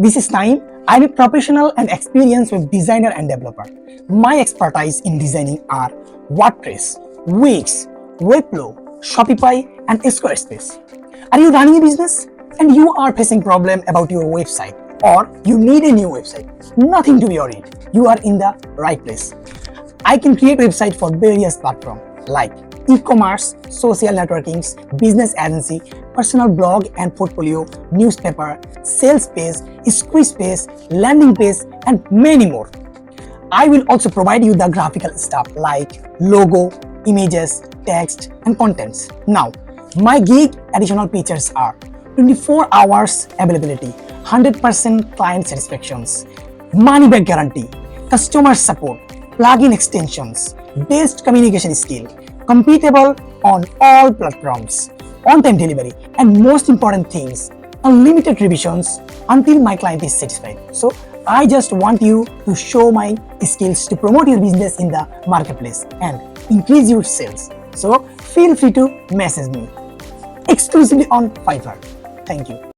This is Naeem. I'm a professional and experienced web designer and developer. My expertise in designing are WordPress, Wix, Webflow, Shopify, and Squarespace. Are you running a business and you are facing problem about your website or you need a new website? Nothing to be worried. You are in the right place. I can create website for various platforms like e-commerce, social networking, business agency, personal blog and portfolio, newspaper, sales page, squeeze page, landing page, and many more. I will also provide you the graphical stuff like logo, images, text, and contents. Now, my gig additional features are 24 hours availability, 100% client satisfactions, money back guarantee, customer support, plugin extensions, best communication skill, compatible on all platforms, on-time delivery, and most important things, unlimited revisions until my client is satisfied. So I just want you to show my skills to promote your business in the marketplace and increase your sales. So feel free to message me exclusively on Fiverr. Thank you.